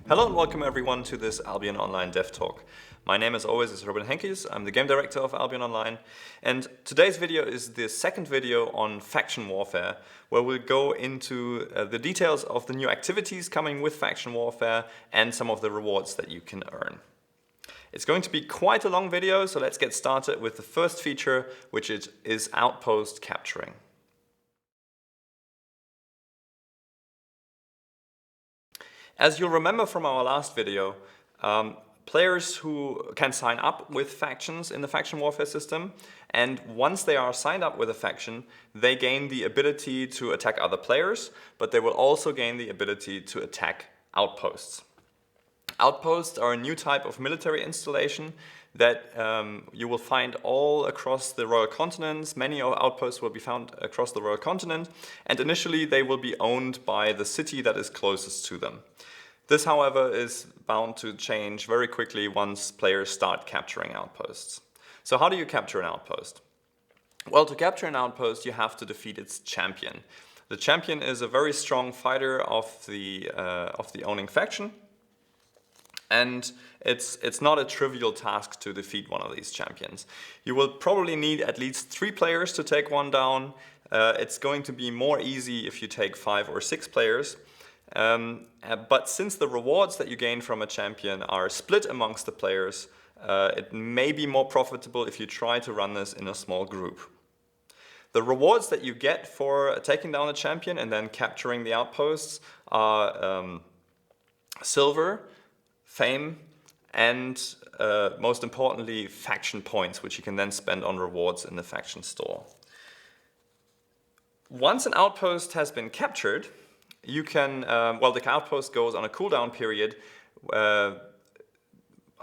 Hello and welcome everyone to this Albion Online Dev Talk. My name as always is Henkys. I'm the Game Director of Albion Online, and today's video is the second video on faction warfare, where we'll go into the details of the new activities coming with faction warfare and some of the rewards that you can earn. It's going to be quite a long video, so let's get started with the first feature, which is Outpost Capturing. As you'll remember from our last video, players who can sign up with factions in the faction warfare system, and once they are signed up with a faction, they gain the ability to attack other players, but they will also gain the ability to attack outposts. Outposts are a new type of military installation that you will find all across the Royal Continents. Many outposts will be found across the Royal Continent, and initially they will be owned by the city that is closest to them. This, however, is bound to change very quickly once players start capturing outposts. So how do you capture an outpost? Well, to capture an outpost, you have to defeat its champion. The champion is a very strong fighter of the owning faction, and it's not a trivial task to defeat one of these champions. You will probably need at least 3 players to take one down. It's going to be more easy if you take 5 or 6 players. But since the rewards that you gain from a champion are split amongst the players, it may be more profitable if you try to run this in a small group. The rewards that you get for taking down a champion and then capturing the outposts are silver, fame, and most importantly, faction points, which you can then spend on rewards in the faction store. Once an outpost has been captured, you can, the outpost goes on a cooldown period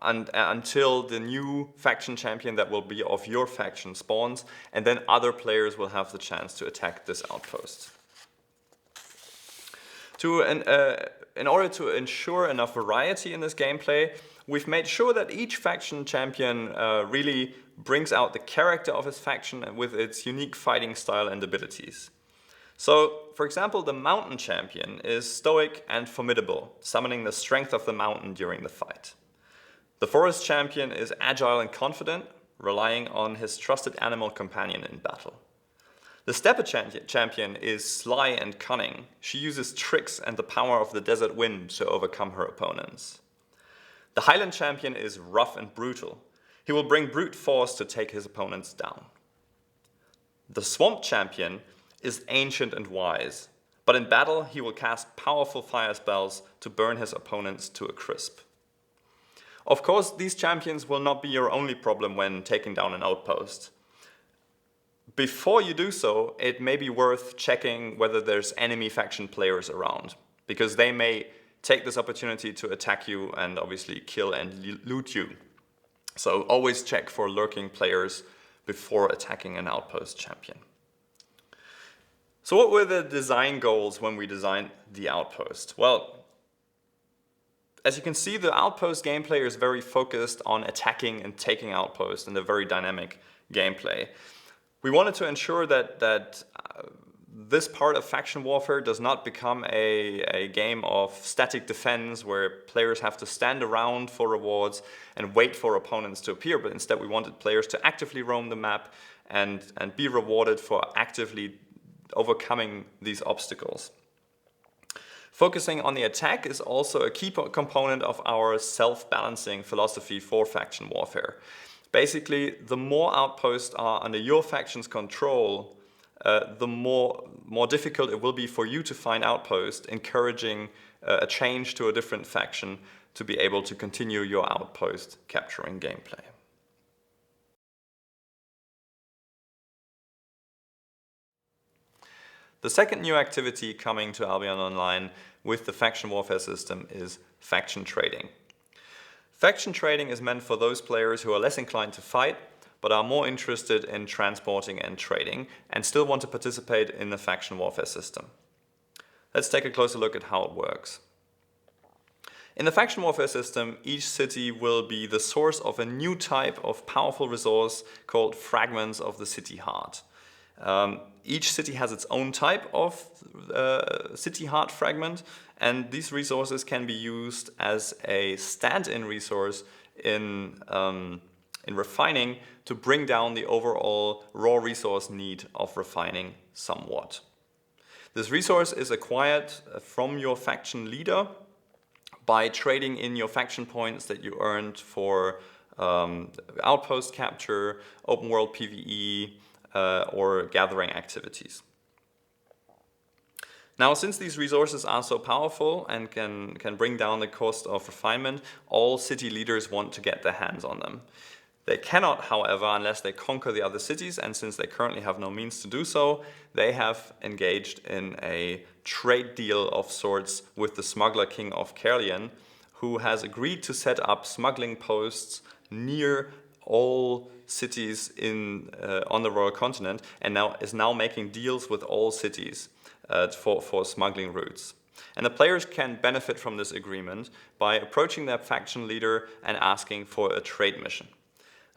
until the new faction champion that will be of your faction spawns, and then other players will have the chance to attack this outpost. In order to ensure enough variety in this gameplay, we've made sure that each faction champion really brings out the character of his faction with its unique fighting style and abilities. So, for example, the mountain champion is stoic and formidable, summoning the strength of the mountain during the fight. The forest champion is agile and confident, relying on his trusted animal companion in battle. The steppe champion is sly and cunning. She uses tricks and the power of the desert wind to overcome her opponents. The highland champion is rough and brutal. He will bring brute force to take his opponents down. The swamp champion is ancient and wise, but in battle he will cast powerful fire spells to burn his opponents to a crisp. Of course, these champions will not be your only problem when taking down an outpost. Before you do so, it may be worth checking whether there's enemy faction players around, because they may take this opportunity to attack you and obviously kill and loot you. So always check for lurking players before attacking an outpost champion. So what were the design goals when we designed the outpost? Well, as you can see, the outpost gameplay is very focused on attacking and taking outposts in a very dynamic gameplay. We wanted to ensure that this part of faction warfare does not become a game of static defense where players have to stand around for rewards and wait for opponents to appear, but instead we wanted players to actively roam the map and be rewarded for actively overcoming these obstacles. Focusing on the attack is also a key component of our self-balancing philosophy for faction warfare. Basically, the more outposts are under your faction's control, the more difficult it will be for you to find outposts, encouraging a change to a different faction to be able to continue your outpost capturing gameplay. The second new activity coming to Albion Online with the faction warfare system is faction trading. Faction trading is meant for those players who are less inclined to fight, but are more interested in transporting and trading, and still want to participate in the faction warfare system. Let's take a closer look at how it works. In the faction warfare system, each city will be the source of a new type of powerful resource called fragments of the city heart. Each city has its own type of city heart fragment, and these resources can be used as a stand-in resource in refining to bring down the overall raw resource need of refining somewhat. This resource is acquired from your faction leader by trading in your faction points that you earned for Outpost Capture, open world PvE, or gathering activities. Now, since these resources are so powerful and can bring down the cost of refinement, all city leaders want to get their hands on them. They cannot, however, unless they conquer the other cities, and since they currently have no means to do so, they have engaged in a trade deal of sorts with the smuggler king of Merlyn, who has agreed to set up smuggling posts near all cities on the royal continent, and is now making deals with all cities for smuggling routes. And the players can benefit from this agreement by approaching their faction leader and asking for a trade mission.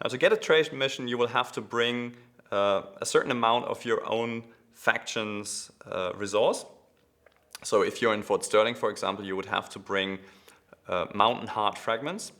Now, to get a trade mission, you will have to bring a certain amount of your own faction's resource. So if you're in Fort Sterling, for example, you would have to bring mountain heart fragments.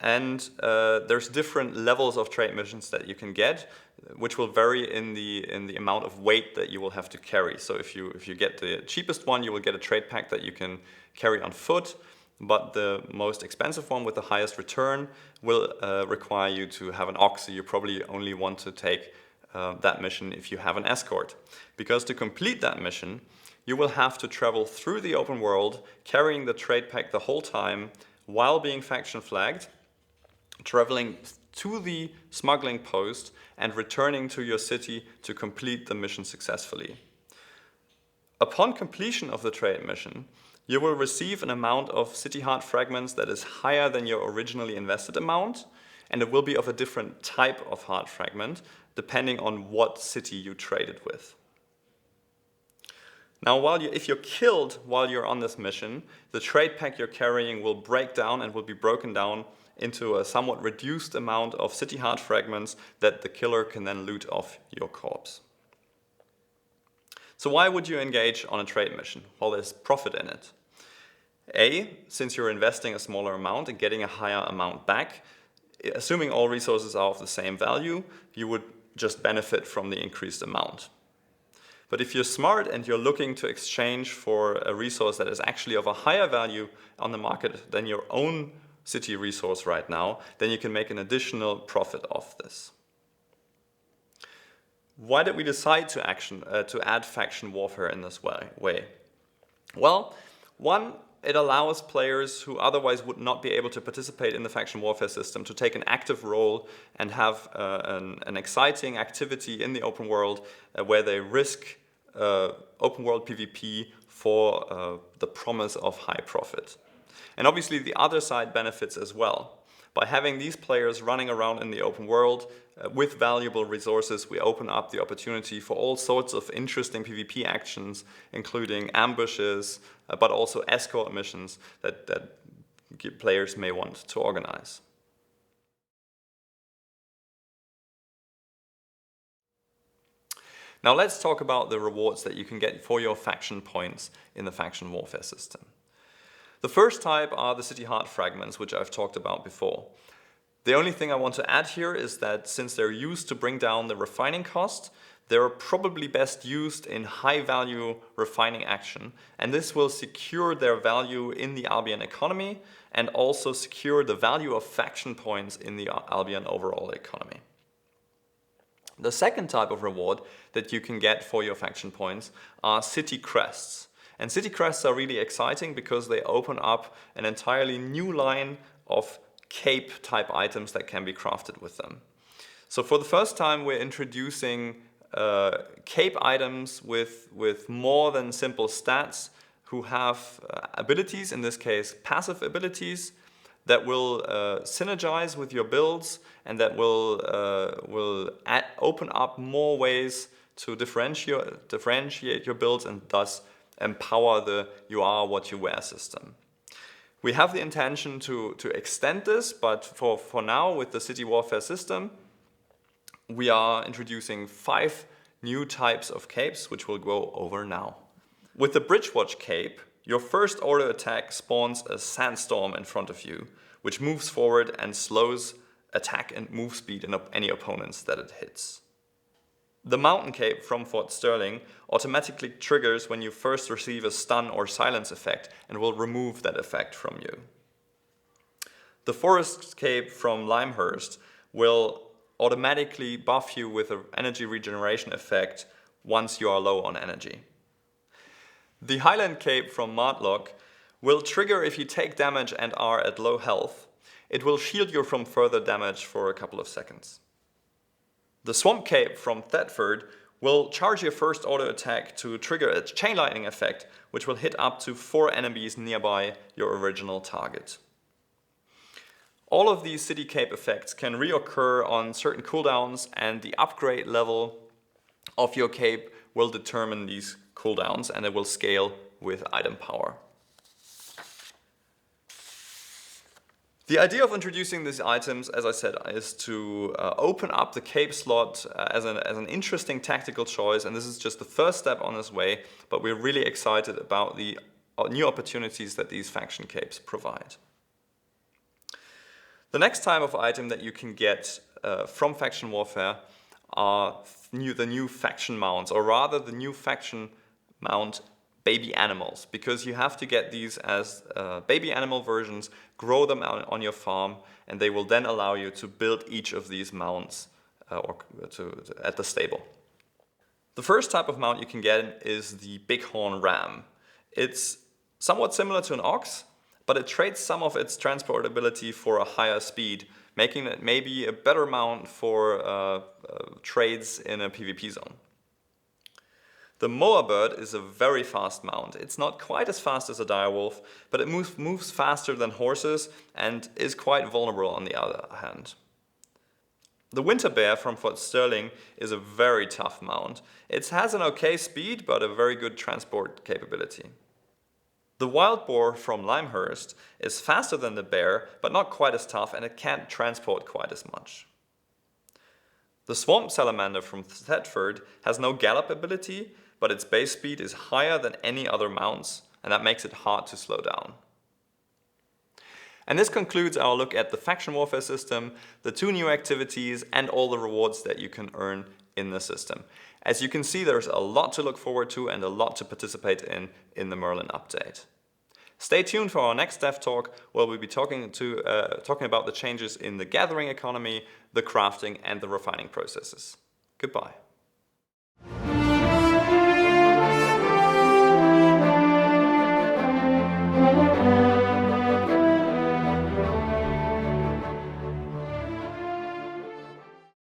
And there's different levels of trade missions that you can get, which will vary in the amount of weight that you will have to carry. So if you get the cheapest one, you will get a trade pack that you can carry on foot. But the most expensive one with the highest return will require you to have an ox. So you probably only want to take that mission if you have an escort. Because to complete that mission, you will have to travel through the open world, carrying the trade pack the whole time, while being faction flagged, traveling to the smuggling post, and returning to your city to complete the mission successfully. Upon completion of the trade mission, you will receive an amount of city heart fragments that is higher than your originally invested amount, and it will be of a different type of heart fragment, depending on what city you traded with. Now, if you're killed while you're on this mission, the trade pack you're carrying will break down and will be broken down into a somewhat reduced amount of city heart fragments that the killer can then loot off your corpse. So why would you engage on a trade mission? Well, there's profit in it. Since you're investing a smaller amount and getting a higher amount back, assuming all resources are of the same value, you would just benefit from the increased amount. But if you're smart and you're looking to exchange for a resource that is actually of a higher value on the market than your own city resource right now, then you can make an additional profit off this. Why did we decide to add faction warfare in this way? Well, one, it allows players who otherwise would not be able to participate in the faction warfare system to take an active role and have an exciting activity in the open world where they risk open world PvP for the promise of high profit. And obviously the other side benefits as well. By having these players running around in the open world with valuable resources, we open up the opportunity for all sorts of interesting PvP actions, including ambushes, but also escort missions that players may want to organize. Now let's talk about the rewards that you can get for your faction points in the faction warfare system. The first type are the city heart fragments, which I've talked about before. The only thing I want to add here is that since they're used to bring down the refining cost, they're probably best used in high-value refining action, and this will secure their value in the Albion economy and also secure the value of faction points in the Albion overall economy. The second type of reward that you can get for your faction points are city crests. And city crests are really exciting because they open up an entirely new line of cape type items that can be crafted with them. So for the first time we're introducing cape items with more than simple stats who have abilities, in this case passive abilities, that will synergize with your builds and that will open up more ways to differentiate your builds and thus empower the you are what you wear system. We have the intention to extend this, but for now with the city warfare system, we are introducing 5 new types of capes, which we'll go over now. With the Bridgewatch cape, your first order attack spawns a sandstorm in front of you, which moves forward and slows attack and move speed in any opponents that it hits. The Mountain Cape from Fort Sterling automatically triggers when you first receive a stun or silence effect and will remove that effect from you. The Forest Cape from Limehurst will automatically buff you with an energy regeneration effect once you are low on energy. The Highland Cape from Mardlock will trigger if you take damage and are at low health. It will shield you from further damage for a couple of seconds. The Swamp Cape from Thetford will charge your first auto attack to trigger a chain lightning effect, which will hit up to 4 enemies nearby your original target. All of these City Cape effects can reoccur on certain cooldowns, and the upgrade level of your cape will determine these cooldowns, and it will scale with item power. The idea of introducing these items, as I said, is to open up the cape slot as an interesting tactical choice, and this is just the first step on this way, but we're really excited about the new opportunities that these faction capes provide. The next type of item that you can get from Faction Warfare are the new faction mounts, or rather the new faction mount baby animals, because you have to get these as baby animal versions, grow them out on your farm, and they will then allow you to build each of these mounts at the stable. The first type of mount you can get is the Bighorn Ram. It's somewhat similar to an ox, but it trades some of its transportability for a higher speed, making it maybe a better mount for trades in a PvP zone. The Moa Bird is a very fast mount. It's not quite as fast as a direwolf, but it moves faster than horses and is quite vulnerable on the other hand. The Winter Bear from Fort Sterling is a very tough mount. It has an okay speed, but a very good transport capability. The Wild Boar from Limehurst is faster than the bear, but not quite as tough, and it can't transport quite as much. The Swamp Salamander from Thetford has no gallop ability, but its base speed is higher than any other mounts, and that makes it hard to slow down. And this concludes our look at the Faction Warfare system, the 2 new activities, and all the rewards that you can earn in the system. As you can see, there's a lot to look forward to and a lot to participate in the Merlyn update. Stay tuned for our next Dev Talk, where we'll be talking about the changes in the gathering economy, the crafting, and the refining processes. Goodbye.